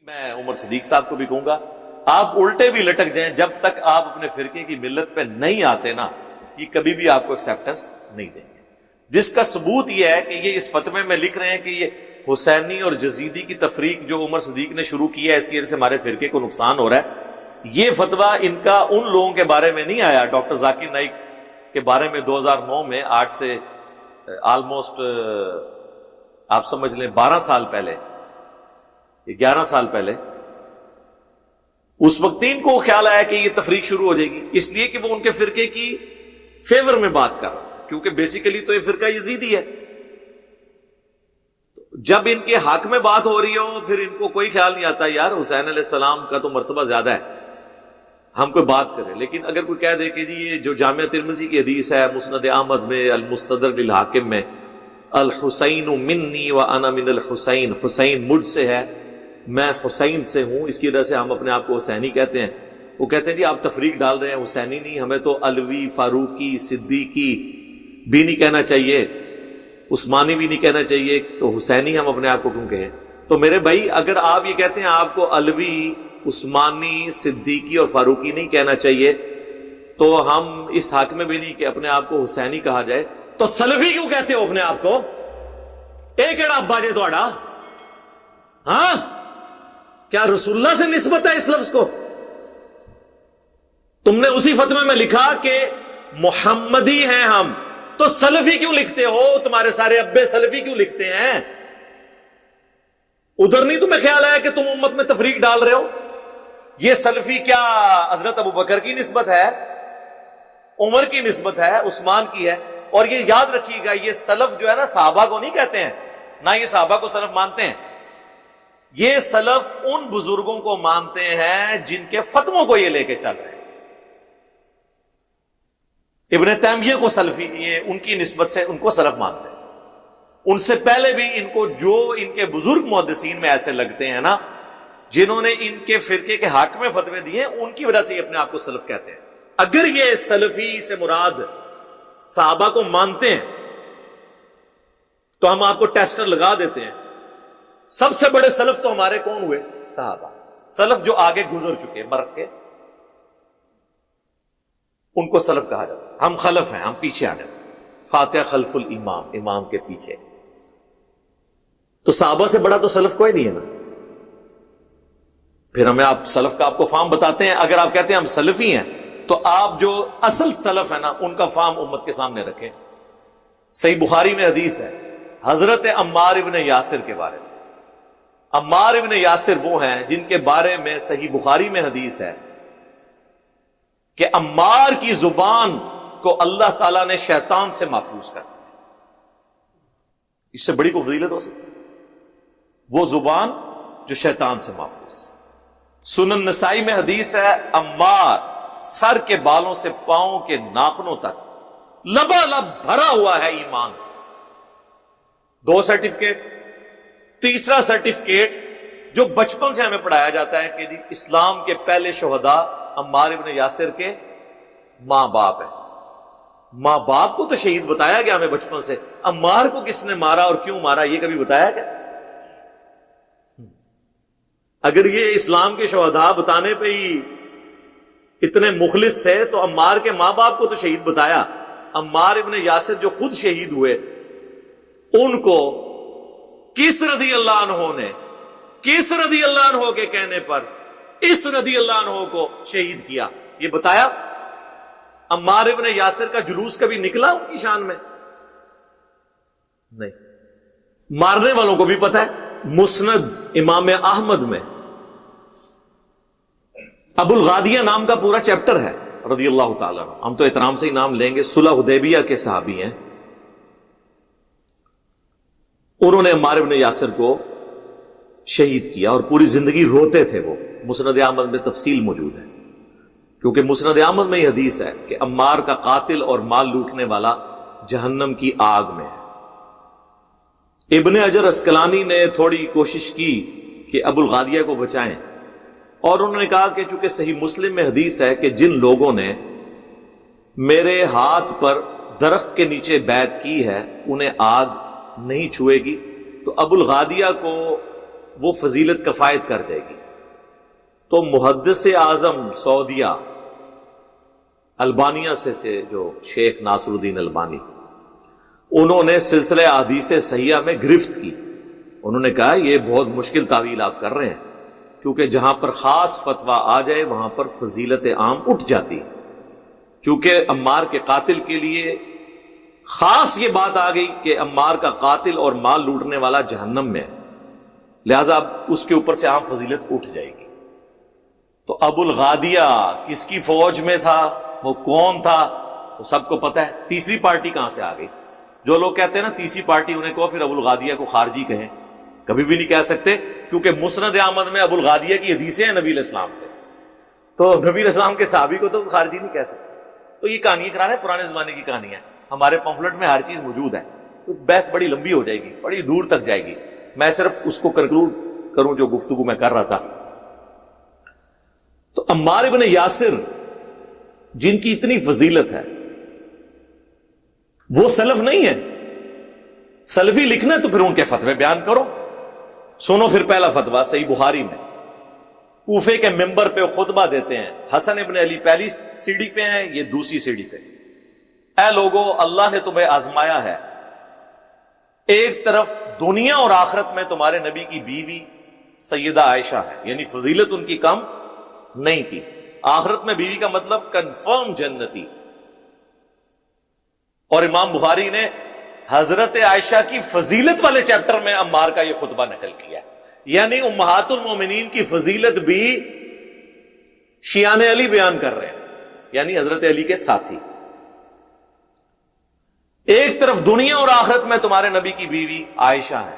میں عمر صدیق صاحب کو بھی کہوں گا، آپ الٹے بھی لٹک جائیں، جب تک آپ اپنے فرقے کی ملت پہ نہیں آتے نا، یہ کبھی بھی آپ کو ایکسیپٹنس نہیں دیں گے. جس کا ثبوت یہ ہے کہ یہ اس فتوے میں لکھ رہے ہیں کہ یہ حسینی اور یزیدی کی تفریق جو عمر صدیق نے شروع کی ہے، اس کی وجہ سے ہمارے فرقے کو نقصان ہو رہا ہے. یہ فتویٰ ان کا ان لوگوں کے بارے میں نہیں آیا، ڈاکٹر ذاکر نائک کے بارے میں 2009 میں، آج سے آلموسٹ آپ سمجھ لیں 12 سال پہلے، 11 سال پہلے، اس وقت ان کو خیال آیا کہ یہ تفریق شروع ہو جائے گی، اس لیے کہ وہ ان کے فرقے کی فیور میں بات کر رہا تھا، کیونکہ بیسیکلی تو یہ فرقہ یزیدی ہے. جب ان کے حق میں بات ہو رہی ہو، پھر ان کو کوئی خیال نہیں آتا یار حسین علیہ السلام کا تو مرتبہ زیادہ ہے، ہم کوئی بات کریں. لیکن اگر کوئی کہہ دے کہ جی یہ جو جامعہ ترمذی کی حدیث ہے، مسند احمد میں، المستدرک للحاکم میں، الحسین منی وانا من الحسین، حسین مجھ سے ہے، میں حسین سے ہوں، اس کی وجہ سے ہم اپنے آپ کو حسینی کہتے ہیں. وہ کہتے ہیں جی آپ تفریق ڈال رہے ہیں، حسینی نہیں، ہمیں تو علوی، فاروقی، صدیقی بھی نہیں کہنا چاہیے، عثمانی بھی نہیں کہنا چاہیے، تو حسینی ہم اپنے آپ کو کیوں کہیں؟ تو میرے بھائی اگر آپ یہ کہتے ہیں آپ کو علوی، عثمانی، صدیقی اور فاروقی نہیں کہنا چاہیے، تو ہم اس حق میں بھی نہیں کہ اپنے آپ کو حسینی کہا جائے، تو سلفی کیوں کہتے ہو اپنے آپ کو؟ ایک ایڑا ابا جے تھوڑا، ہاں کیا رسول اللہ سے نسبت ہے اس لفظ کو؟ تم نے اسی فتوے میں لکھا کہ محمدی ہیں ہم، تو سلفی کیوں لکھتے ہو؟ تمہارے سارے ابے سلفی کیوں لکھتے ہیں؟ ادھر نہیں تمہیں خیال آیا کہ تم امت میں تفریق ڈال رہے ہو؟ یہ سلفی کیا حضرت ابو بکر کی نسبت ہے، عمر کی نسبت ہے، عثمان کی ہے؟ اور یہ یاد رکھیے گا، یہ سلف جو ہے نا صحابہ کو نہیں کہتے ہیں، نہ یہ صحابہ کو سلف مانتے ہیں. یہ سلف ان بزرگوں کو مانتے ہیں جن کے فتووں کو یہ لے کے چل رہے ہیں. ابن تیمیہ کو سلفی، یہ ان کی نسبت سے ان کو سلف مانتے ہیں. ان سے پہلے بھی ان کو جو ان کے بزرگ محدثین میں ایسے لگتے ہیں نا، جنہوں نے ان کے فرقے کے حق میں فتوے دیے، ان کی وجہ سے یہ اپنے آپ کو سلف کہتے ہیں. اگر یہ سلفی سے مراد صحابہ کو مانتے ہیں تو ہم آپ کو ٹیسٹر لگا دیتے ہیں. سب سے بڑے سلف تو ہمارے کون ہوئے؟ صحابہ. سلف جو آگے گزر چکے مر کے، ان کو سلف کہا جاتا ہے. ہم خلف ہیں، ہم پیچھے آ گئے، فاتحہ خلف الامام، امام کے پیچھے. تو صحابہ سے بڑا تو سلف کوئی نہیں ہے نا. پھر ہمیں آپ سلف کا آپ کو فارم بتاتے ہیں. اگر آپ کہتے ہیں ہم سلفی ہیں، تو آپ جو اصل سلف ہے نا، ان کا فارم امت کے سامنے رکھیں. صحیح بخاری میں حدیث ہے حضرت عمار ابن یاسر کے بارے میں. عمار ابن یاسر وہ ہیں جن کے بارے میں صحیح بخاری میں حدیث ہے کہ عمار کی زبان کو اللہ تعالیٰ نے شیطان سے محفوظ کر دیا. اس سے بڑی کوئی فضیلت ہو سکتی ہے؟ وہ زبان جو شیطان سے محفوظ. سنن نسائی میں حدیث ہے عمار سر کے بالوں سے پاؤں کے ناخنوں تک لبالب بھرا ہوا ہے ایمان سے. 2 سرٹیفکیٹ. تیسرا سرٹیفکیٹ جو بچپن سے ہمیں پڑھایا جاتا ہے کہ اسلام کے پہلے شہداء عمار ابن یاسر کے ماں باپ ہیں. ماں باپ کو تو شہید بتایا گیا ہمیں بچپن سے، عمار کو کس نے مارا اور کیوں مارا یہ کبھی بتایا گیا؟ اگر یہ اسلام کے شہداء بتانے پہ ہی اتنے مخلص تھے تو عمار کے ماں باپ کو تو شہید بتایا. عمار ابن یاسر جو خود شہید ہوئے، ان کو کس رضی اللہ عنہ نے، کس رضی اللہ عنہ کے کہنے پر اس رضی اللہ عنہ کو شہید کیا یہ بتایا؟ عمار ابن یاسر کا جلوس کبھی نکلا ان کی شان میں؟ نہیں. مارنے والوں کو بھی پتہ ہے. مسند امام احمد میں ابو الغادیہ نام کا پورا چیپٹر ہے رضی اللہ تعالیٰ عنہ. ہم تو احترام سے ہی نام لیں گے، صلح حدیبیہ کے صحابی ہیں. انہوں نے عمار ابن یاسر کو شہید کیا اور پوری زندگی روتے تھے. وہ مسند احمد میں تفصیل موجود ہے، کیونکہ مسند احمد میں یہ حدیث ہے کہ عمار کا قاتل اور مال لوٹنے والا جہنم کی آگ میں ہے. ابن حجر اسقلانی نے تھوڑی کوشش کی کہ ابو الغادیہ کو بچائیں، اور انہوں نے کہا کہ چونکہ صحیح مسلم میں حدیث ہے کہ جن لوگوں نے میرے ہاتھ پر درخت کے نیچے بیعت کی ہے انہیں آگ نہیں چھوئے گی، تو ابو الغادیہ کو وہ فضیلت کفایت کر جائے گی. تو محدث اعظم سعودیہ البانیہ سے جو شیخ ناصر الدین البانی، انہوں نے سلسلہ احادیث صحیحہ میں گرفت کی. انہوں نے کہا یہ بہت مشکل تعویل آپ کر رہے ہیں، کیونکہ جہاں پر خاص فتویٰ آ جائے وہاں پر فضیلت عام اٹھ جاتی ہے. چونکہ عمار کے قاتل کے لیے خاص یہ بات آ گئی کہ عمار کا قاتل اور مال لوٹنے والا جہنم میں ہے، لہذا اس کے اوپر سے عام فضیلت اٹھ جائے گی. تو ابو الغادیہ کس کی فوج میں تھا، وہ کون تھا، وہ سب کو پتہ ہے. تیسری پارٹی کہاں سے آ گئی؟ جو لوگ کہتے ہیں نا تیسری پارٹی، انہیں کہو پھر ابو الغادیہ کو خارجی کہیں. کبھی بھی نہیں کہہ سکتے، کیونکہ مسند احمد میں ابو الغادیہ کی حدیثیں ہیں نبی علیہ السلام سے، تو نبی علیہ السلام کے صحابی کو تو خارجی نہیں کہہ سکتے. تو یہ کہانی کرا رہے ہیں، پرانے زمانے کی کہانی ہے. ہمارے پمفلٹ میں ہر چیز موجود ہے. تو بحث بڑی لمبی ہو جائے گی، بڑی دور تک جائے گی. میں صرف اس کو کنکلوڈ کروں جو گفتگو میں کر رہا تھا. تو عمار ابن یاسر جن کی اتنی فضیلت ہے، وہ سلف نہیں ہے. سلفی لکھنا ہے تو پھر ان کے فتوے بیان کرو. سنو پھر پہلا فتویٰ صحیح بخاری میں، کوفے کے ممبر پہ خطبہ دیتے ہیں. حسن ابن علی پہلی سیڑھی پہ ہیں، یہ دوسری سیڑھی پہ. اے لوگو، اللہ نے تمہیں آزمایا ہے. ایک طرف دنیا اور آخرت میں تمہارے نبی کی بیوی سیدہ عائشہ ہے، یعنی فضیلت ان کی کم نہیں کی. آخرت میں بیوی کا مطلب کنفرم جنتی. اور امام بخاری نے حضرت عائشہ کی فضیلت والے چیپٹر میں عمار کا یہ خطبہ نقل کیا ہے. یعنی امہات المومنین کی فضیلت بھی شیعان علی بیان کر رہے ہیں، یعنی حضرت علی کے ساتھی. ایک طرف دنیا اور آخرت میں تمہارے نبی کی بیوی عائشہ ہے،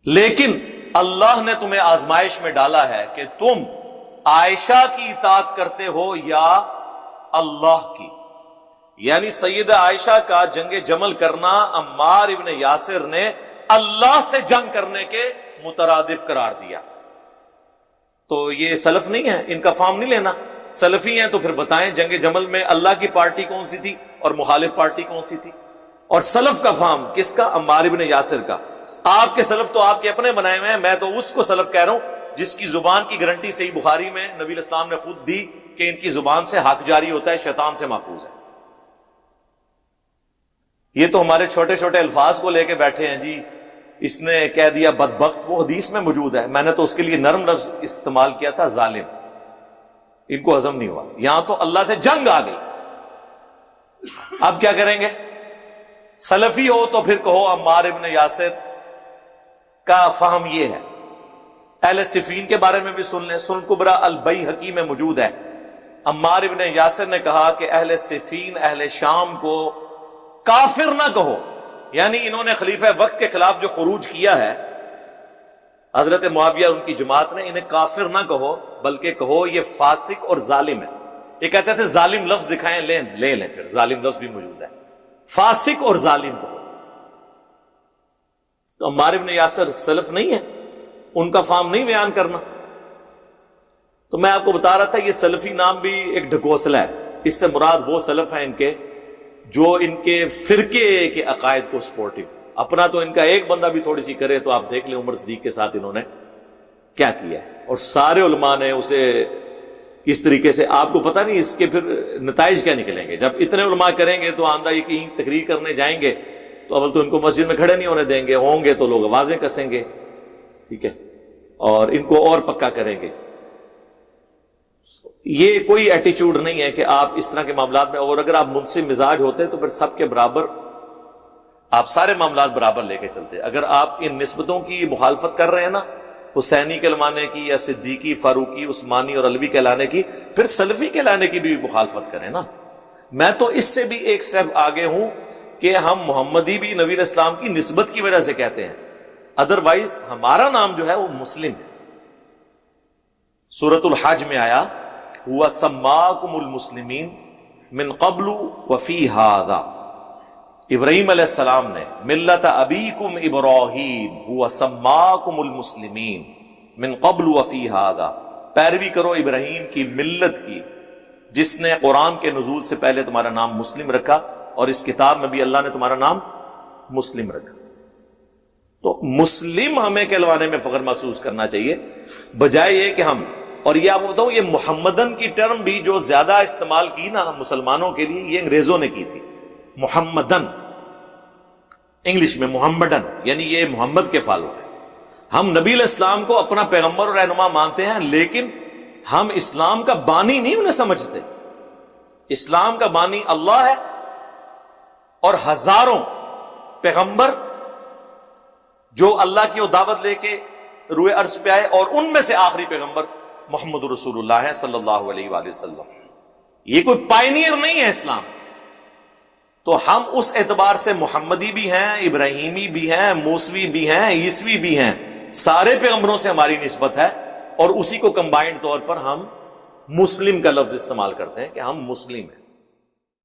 لیکن اللہ نے تمہیں آزمائش میں ڈالا ہے کہ تم عائشہ کی اطاعت کرتے ہو یا اللہ کی. یعنی سیدہ عائشہ کا جنگ جمل کرنا عمار ابن یاسر نے اللہ سے جنگ کرنے کے مترادف قرار دیا. تو یہ سلف نہیں ہے، ان کا فارم نہیں لینا. سلفی ہیں تو پھر بتائیں جنگ جمل میں اللہ کی پارٹی کون سی تھی اور مخالف پارٹی کون سی تھی. اور سلف کا فارم کس کا؟ عمار ابن یاسر کا. آپ کے سلف تو آپ کے اپنے بنائے ہوئے ہیں، میں تو اس کو سلف کہہ رہا ہوں جس کی زبان کی گارنٹی صحیح بخاری میں نبی علیہ السلام نے خود دی کہ ان کی زبان سے حق جاری ہوتا ہے، شیطان سے محفوظ ہے. یہ تو ہمارے چھوٹے چھوٹے الفاظ کو لے کے بیٹھے ہیں، جی اس نے کہہ دیا بدبخت، وہ حدیث میں موجود ہے. میں نے تو اس کے لیے نرم لفظ استعمال کیا تھا، ظالم. ان کو ہضم نہیں ہوا. یہاں تو اللہ سے جنگ آ گئی. اب کیا کریں گے؟ سلفی ہو تو پھر کہو عمار ابن یاسر کا فہم یہ ہے. اہل صفین کے بارے میں بھی سن لیں، سنن کبریٰ البیہقی میں موجود ہے. عمار ابن یاسر نے کہا کہ اہل صفین، اہل شام کو کافر نہ کہو. یعنی انہوں نے خلیفہ وقت کے خلاف جو خروج کیا ہے، حضرت معاویہ ان کی جماعت نے، انہیں کافر نہ کہو بلکہ کہو یہ فاسق اور ظالم ہے. یہ کہتے تھے ظالم لفظ دکھائیں، لے لیں، پھر ظالم لفظ بھی موجود ہے. فاسق اور ظالم کہو. تو عمار ابن یاسر سلف نہیں ہے، ان کا فارم نہیں بیان کرنا. تو میں آپ کو بتا رہا تھا یہ سلفی نام بھی ایک ڈھکوسلا ہے. اس سے مراد وہ سلف ہیں ان کے جو ان کے فرقے کے عقائد کو سپورٹو. اپنا تو ان کا ایک بندہ بھی تھوڑی سی کرے تو آپ دیکھ لیں عمر صدیق کے ساتھ انہوں نے کیا کیا ہے. اور سارے علماء نے اسے اس طریقے سے، آپ کو پتہ نہیں اس کے پھر نتائج کیا نکلیں گے. جب اتنے علماء کریں گے تو آندہ یہ کہیں تقریر کرنے جائیں گے تو اول تو ان کو مسجد میں کھڑے نہیں ہونے دیں گے، ہوں گے تو لوگ آوازیں کسیں گے، ٹھیک ہے، اور ان کو اور پکا کریں گے. یہ کوئی ایٹیچیوڈ نہیں ہے کہ آپ اس طرح کے معاملات میں، اور اگر آپ منصف مزاج ہوتے تو پھر سب کے برابر آپ سارے معاملات برابر لے کے چلتے. اگر آپ ان نسبتوں کی مخالفت کر رہے ہیں نا، حسینی کہلانے کی یا صدیقی، فاروقی، عثمانی اور علوی کہلانے کی، پھر سلفی کہلانے کی بھی مخالفت کریں نا. میں تو اس سے بھی ایک سٹیپ آگے ہوں کہ ہم محمدی بھی نبی علیہ السلام کی نسبت کی وجہ سے کہتے ہیں، ادروائز ہمارا نام جو ہے وہ مسلم ہے. سورۃ الحج میں آیا ہوا سماکم المسلمین من قبل وفی ھذا. ابراہیم علیہ السلام نے ملت ابیکم ابراہیم ہوا سماکم المسلمین من قبل وفی ھذا، پیروی کرو ابراہیم کی ملت کی جس نے قرآن کے نزول سے پہلے تمہارا نام مسلم رکھا اور اس کتاب میں بھی اللہ نے تمہارا نام مسلم رکھا. تو مسلم ہمیں کہلوانے میں فخر محسوس کرنا چاہیے، بجائے یہ کہ ہم، اور یہ آپ کو بتاؤں، یہ محمدن کی ٹرم بھی جو زیادہ استعمال کی نا مسلمانوں کے لیے، یہ انگریزوں نے کی تھی. محمدن، انگلش میں محمدن، یعنی یہ محمد کے فالو ہے. ہم نبی علیہ السلام کو اپنا پیغمبر اور رہنما مانتے ہیں، لیکن ہم اسلام کا بانی نہیں انہیں سمجھتے. اسلام کا بانی اللہ ہے، اور ہزاروں پیغمبر جو اللہ کی وہ دعوت لے کے روئے ارض پہ آئے، اور ان میں سے آخری پیغمبر محمد رسول اللہ ہے صلی اللہ علیہ وآلہ وسلم. یہ کوئی پائنیئر نہیں ہے اسلام. تو ہم اس اعتبار سے محمدی بھی ہیں، ابراہیمی بھی ہیں، موسوی بھی ہیں، عیسوی بھی ہیں. سارے پیغمبروں سے ہماری نسبت ہے، اور اسی کو کمبائنڈ طور پر ہم مسلم کا لفظ استعمال کرتے ہیں کہ ہم مسلم ہیں.